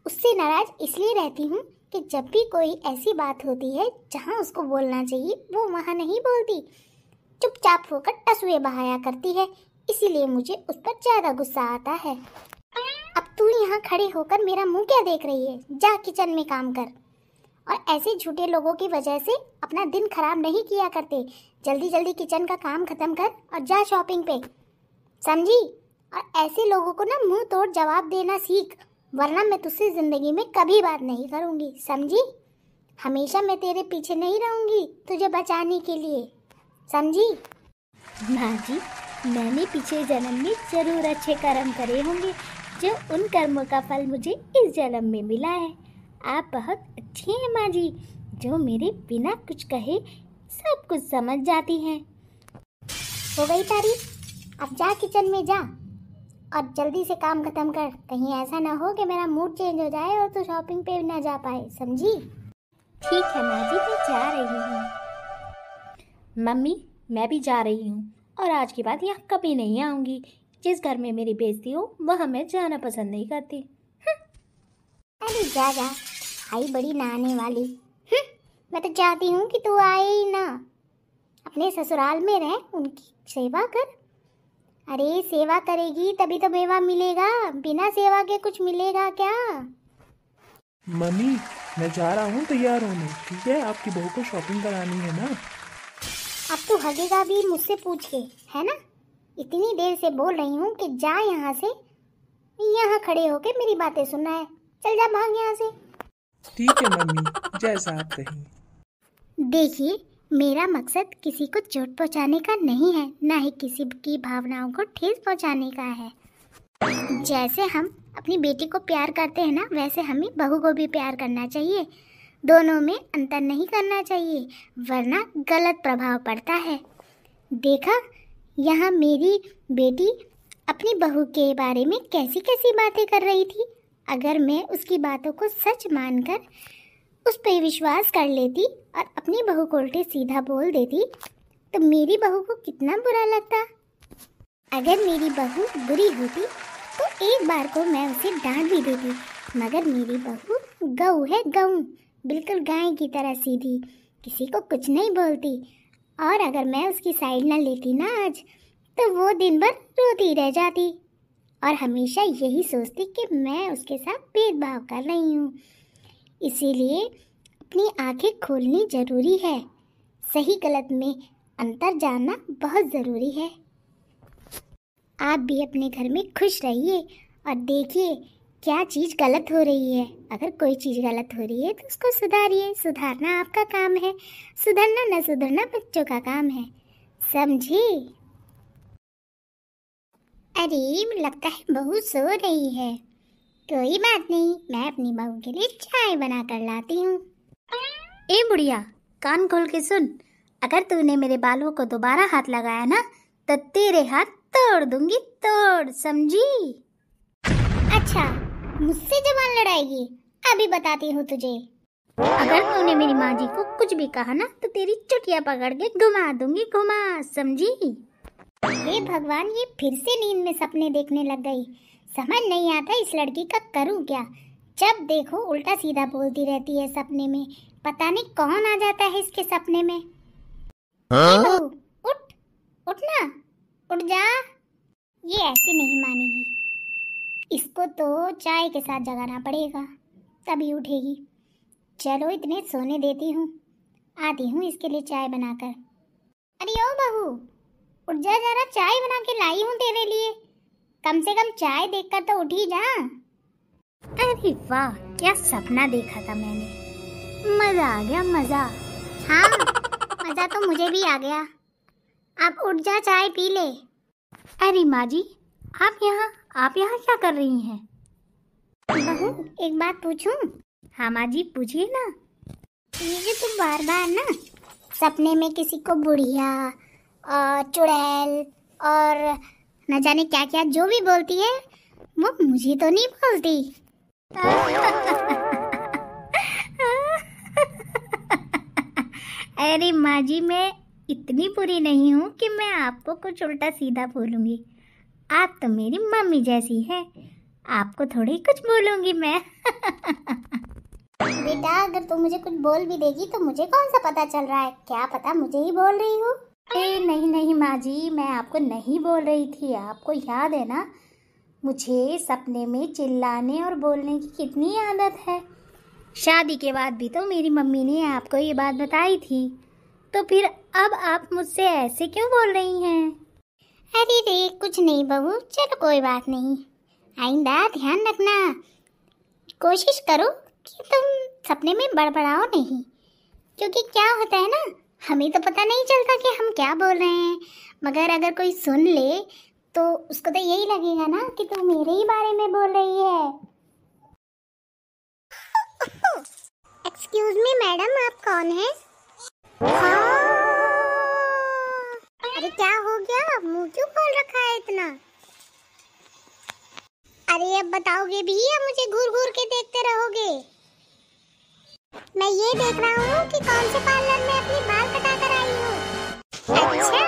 उससे नाराज इसलिए रहती हूँ कि जब भी कोई ऐसी बात होती है जहाँ उसको बोलना चाहिए वो वहाँ नहीं बोलती, चुपचाप होकर टसुए बहाया करती है। इसीलिए मुझे उस पर ज़्यादा गुस्सा आता है। अब तू यहाँ खड़े होकर मेरा मुंह क्या देख रही है? जा किचन में काम कर। और ऐसे झूठे लोगों की वजह से अपना दिन खराब नहीं किया करते। जल्दी जल्दी किचन का काम खत्म कर और जा शॉपिंग पे। समझी? और ऐसे लोगों को ना मुंह तोड़ जवाब देना सीख, वरना मैं तुझसे जिंदगी में कभी बात नहीं करूंगी, समझी? हमेशा मैं तेरे पीछे नहीं रहूंगी तुझे बचाने के लिए, समझी? माँ जी, मैंने पिछले जन्म में जरूर अच्छे कर्म करे होंगे, जो उन कर्मों का फल मुझे इस जन्म में मिला है। आप बहुत अच्छी हैं माँ जी, जो मेरे बिना कुछ कहे सब कुछ समझ जाती हैं। हो गई तारीफ? अब जा किचन में जा और जल्दी से काम खत्म कर, कहीं ऐसा ना हो कि मेरा मूड चेंज हो जाए और तू शॉपिंग पे ना जा पाए, समझी? ठीक है माँ जी, मैं जा रही हूँ। मम्मी, मैं भी जा रही हूँ और आज के बाद यहाँ कभी नहीं आऊँगी। जिस घर में मेरी बेइज्जती हो वहाँ मैं जाना पसंद नहीं करती। अरे जा जा, आई बड़ी नहाने वाली। मैं तो चाहती हूँ कि तू आए ही ना, अपने ससुराल में रह, उनकी सेवा कर। अरे सेवा करेगी तभी तो मेवा मिलेगा, बिना सेवा के कुछ मिलेगा क्या? मम्मी, मैं जा रहा हूँ तैयार होने, ठीक है? आपकी बहू को शॉपिंग करानी है ना। अब तू हगेगा भी मुझसे पूछ के, है ना? इतनी देर से बोल रही हूँ कि जा यहाँ से, यहाँ खड़े होके मेरी बातें सुनना है। चल जा, भाग यहाँ से। ठीक है मम्मी, जैसा आप कहें। देखिए, मेरा मकसद किसी को चोट पहुँचाने का नहीं है, ना ही किसी की भावनाओं को ठेस पहुँचाने का है। जैसे हम अपनी बेटी को प्यार करते हैं ना, वैसे हमें बहू को भी प्यार करना चाहिए। दोनों में अंतर नहीं करना चाहिए, वरना गलत प्रभाव पड़ता है। देखा, यहाँ मेरी बेटी अपनी बहू के बारे में कैसी कैसी बातें कर रही थी। अगर मैं उसकी बातों को सच मानकर उस पर विश्वास कर लेती और अपनी बहू को उल्टे सीधा बोल देती तो मेरी बहू को कितना बुरा लगता। अगर मेरी बहू बुरी होती तो एक बार को मैं उसे डांट भी देती, मगर मेरी बहू गऊ है, गऊ, बिल्कुल गाय की तरह सीधी, किसी को कुछ नहीं बोलती। और अगर मैं उसकी साइड ना लेती ना आज, तो वो दिन भर रोती रह जाती और हमेशा यही सोचती कि मैं उसके साथ भेदभाव कर रही हूँ। इसीलिए अपनी आंखें खोलनी जरूरी है, सही गलत में अंतर जानना बहुत ज़रूरी है। आप भी अपने घर में खुश रहिए और देखिए क्या चीज़ गलत हो रही है। अगर कोई चीज़ गलत हो रही है तो उसको सुधारिए, सुधारना आपका काम है, सुधरना न सुधरना बच्चों का काम है, समझी? अरे लगता है बहू सो रही है, कोई बात नहीं, मैं अपनी बहू के लिए चाय बना कर लाती हूँ। ए बुढ़िया, कान खोल के सुन, अगर तूने मेरे बालों को दोबारा हाथ लगाया ना तो तेरे हाथ तोड़ दूंगी, तोड़, समझी? अच्छा, मुझसे जबान लड़ाएगी? अभी बताती हूँ तुझे। अगर तूने मेरी माँ जी को कुछ भी कहा ना तो तेरी चुटिया पकड़ के घुमा दूंगी, घुमा, समझी? हे भगवान, ये फिर से नींद में सपने देखने लग गई। समझ नहीं आता इस लड़की का करूँ क्या। जब देखो उल्टा सीधा बोलती रहती है सपने में, पता नहीं कौन आ जाता है इसके सपने में। बहू, उठ, उठना, उठ जा। ये ऐसे नहीं मानेगी, इसको तो चाय के साथ जगाना पड़ेगा तभी उठेगी। चलो इतने सोने देती हूँ, आती हूँ इसके लिए चाय बनाकर। अरे ओ बहू, उठ जा जरा, चाय बना के लाई हूँ तेरे लिए, कम से कम चाय देखकर तो उठ ही जा। अरे वाह, क्या सपना देखा था मैंने, मजा आ गया, मजा। हाँ, मजा तो मुझे भी आ गया। अब उठ जा, चाय पी ले। अरे माँ जी, आप यहाँ क्या कर रही हैं? बहू, एक बात पूछूं? हाँ माँ जी, पूछिए ना। ये तुम बार बार ना सपने में किसी को बुढ़िया और चुड़ैल और न जाने क्या क्या जो भी बोलती है, वो मुझे तो नहीं बोलती। अरे माँ जी, मैं इतनी बुरी नहीं हूँ कि मैं आपको कुछ उल्टा सीधा बोलूँगी। आप तो मेरी मम्मी जैसी है, आपको थोड़ी कुछ बोलूँगी मैं। बेटा, अगर तू मुझे कुछ बोल भी देगी तो मुझे कौन सा पता चल रहा है, क्या पता मुझे ही बोल रही हो। नहीं नहीं माँ जी, मैं आपको नहीं बोल रही थी। आपको याद है ना, मुझे सपने में चिल्लाने और बोलने की कितनी आदत है। शादी के बाद भी तो मेरी मम्मी ने आपको ये बात बताई थी, तो फिर अब आप मुझसे ऐसे क्यों बोल रही हैं? अरे रे कुछ नहीं बहू, चलो कोई बात नहीं। आइंदा ध्यान रखना, कोशिश करो कि तुम सपने में बड़बड़ाओ नहीं, क्योंकि क्या होता है ना, हमें तो पता नहीं चलता कि हम क्या बोल रहे हैं, मगर अगर कोई सुन ले तो उसको तो यही लगेगा ना कि तू मेरे ही बारे में बोल रही है। एक्सक्यूज मी मैडम, आप कौन है? हाँ। अरे क्या हो गया, मुंह क्यों खोल रखा है इतना? अरे अब बताओगे भी या मुझे घूर घूर के देखते रहोगे? मैं ये देख रहा हूँ कि कौन से पार्लर में अपनी बाल कटा कर आई हूँ। अच्छा,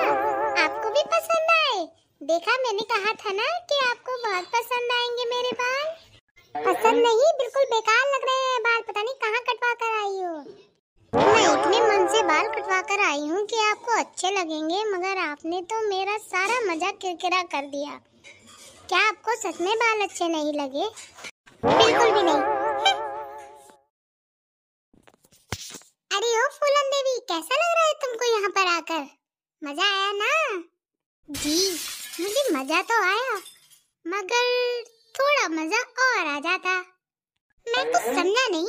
आपको भी पसंद आए? देखा, मैंने कहा था ना कि आपको बहुत पसंद आएंगे मेरे बाल। पसंद नहीं, बिल्कुल बेकार लग रहे हैं बाल, पता नहीं कहाँ कटवा कर आई हो। मैं इतने मन से बाल कटवा कर आई हूँ कि आपको अच्छे लगेंगे, मगर आपने तो मेरा सारा मजाक किरकिरा कर दिया। क्या आपको सच में बाल अच्छे नहीं लगे? बिल्कुल भी नहीं। अरे ओ फूलन देवी, कैसा लग रहा है तुमको यहाँ पर आकर? मजा आया ना? जी मुझे मजा तो आया, मगर थोड़ा मजा और आ जाता। मैं कुछ समझा नहीं।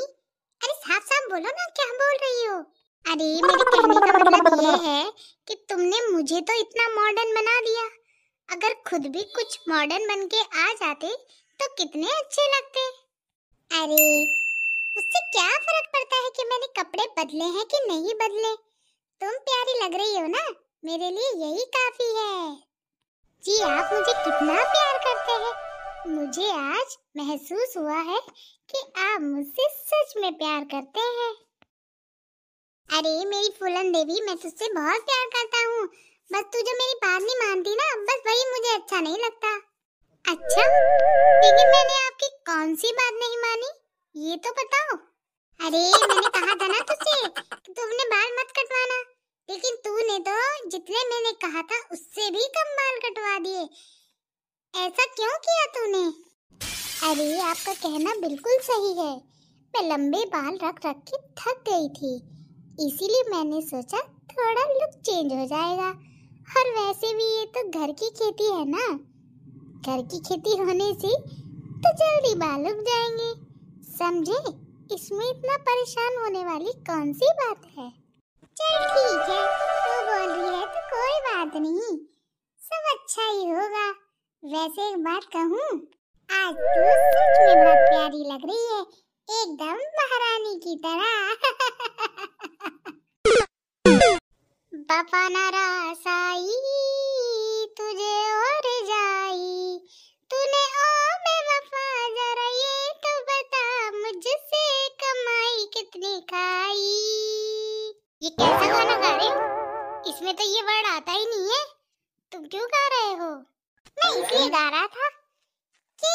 अरे साफ साफ बोलो ना, क्या बोल रही हो? अरे मेरे कहने का मतलब ये है कि तुमने मुझे तो इतना मॉडर्न बना दिया, अगर खुद भी कुछ मॉडर्न बन के आ जाते तो कितने अच्छे लगते। अरे उससे क्या फर्क पड़ता है कि मैंने कपड़े बदले हैं कि नहीं बदले? तुम प्यारी लग रही हो ना, मेरे लिए यही काफी है। जी आप मुझे कितना प्यार करते हैं, मुझे आज महसूस हुआ है कि आप मुझसे सच में प्यार करते हैं। अरे मेरी फूलन देवी, मैं तुझसे बहुत प्यार करता हूँ, बस तू जो मेरी बात नहीं मानती ना, बस वही मुझे अच्छा नहीं लगता। अच्छा, लेकिन मैंने आपकी कौन सी बात नहीं मानी, ये तो बताओ। अरे मैंने कहा था ना तुझसे कि तू अपने बाल मत कटवाना, लेकिन तूने तो जितने मैंने कहा था उससे भी कम बाल कटवा दिए। ऐसा क्यों किया तूने? अरे आपका कहना बिल्कुल सही है, मैं लंबे बाल रख रख के थक गई थी, इसीलिए मैंने सोचा थोड़ा लुक चेंज हो जाएगा। और वैसे भी ये तो घर की खेती है ना, घर की खेती होने से तो जल्दी बाल उग जाएंगे, समझे? इसमें इतना परेशान होने वाली कौन सी बात है? चल ठीक है, तू बोल रही है तो कोई बात नहीं, सब अच्छा ही होगा। वैसे एक बात कहूँ, आज तू सच में बहुत प्यारी लग रही है, एकदम महारानी की तरह। बापा नारासाई तुझे और जाई, तूने ओ बेवफा जरा ये तो बता, मुझसे कमाई कितनी खाई। ये कैसा गाना गा रहे हो? इसमें तो ये वर्ड आता ही नहीं है, तुम क्यों गा रहे हो? मैं इसलिए गा रहा था कि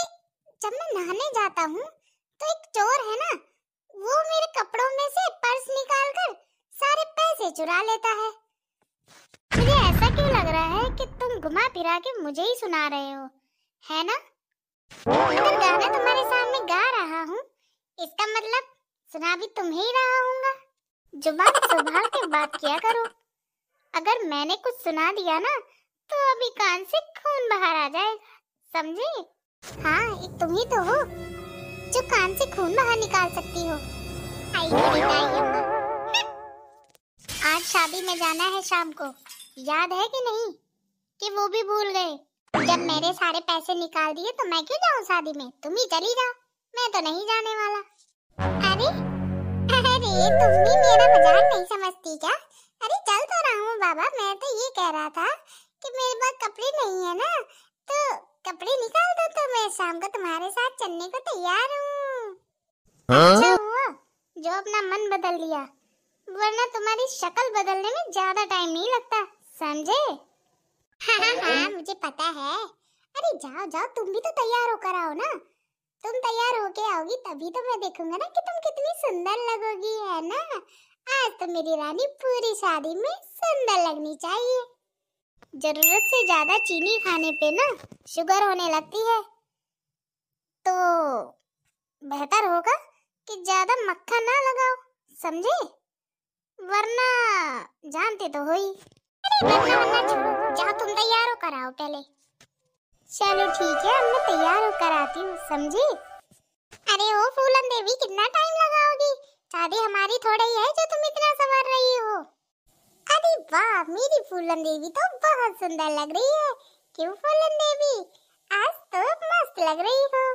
जब मैं नहाने जाता हूँ तो एक चोर है ना, वो मेरे कपड़ों में से पर्स निकाल कर सारे पैसे चुरा लेता है। मुझे ऐसा क्यों लग रहा है कि तुम घुमा फिरा के मुझे ही सुना रहे हो, है ना? अगर गाना तुम्हारे सामने गा रहा हूँ, इसका मतलब सुना भी तुम्हें ही रहा हूँगा। जुबान संभाल के बात किया करो, अगर मैंने कुछ सुना दिया ना तो अभी कान से खून बाहर आ जाएगा, समझे? हाँ, एक तुम ही तो हो जो कान से खून बाहर निकाल सकती हो। आई मेरी दाई अम्मा। आज शादी में जाना है शाम को, याद है कि नहीं? कि वो भी भूल गए? जब मेरे सारे पैसे निकाल दिए तो मैं क्यों जाऊँ शादी में, तुम ही चली जाओ, मैं तो नहीं जाने वाला। अरे तुम भी मेरा मजाक नहीं समझती क्या? अरे चल तो रहा हूँ बाबा, मैं तो ये कह रहा था कि मेरे पास कपड़े नहीं है ना, तो कपड़े निकाल दो तो मैं शाम को तुम्हारे साथ चलने को तैयार हूँ। अच्छा हुआ जो अपना मन बदल लिया, वरना तुम्हारी शक्ल बदलने में ज्यादा टाइम नहीं लगता, समझे? हाँ मुझे पता है। अरे जाओ जाओ, तुम भी तो तैयार होकर आओ ना, तुम तैयार होके आओगी तभी तो मैं देखूंगा ना कि तुम कितनी सुंदर लगोगी, है ना? आज तो मेरी रानी पूरी शादी में सुंदर लगनी चाहिए। जरूरत से ज्यादा चीनी खाने पे ना शुगर होने लगती है, तो बेहतर होगा कि ज्यादा मक्खन ना लगाओ, समझे? वरना जानते तो हो ही। अरे वरना छोड़ो, जाओ तुम तैयार हो कर आओ पहले। चलो ठीक है, अब मैं तैयार होकर आती हूँ, समझी? अरे ओ फूलन देवी, कितना टाइम लगाओगी? शादी हमारी थोड़ी है जो तुम इतना संवर रही हो। अरे वाह, मेरी फूलन देवी तो बहुत सुंदर लग रही है। क्यों फूलन देवी, आज तो मस्त लग रही हो।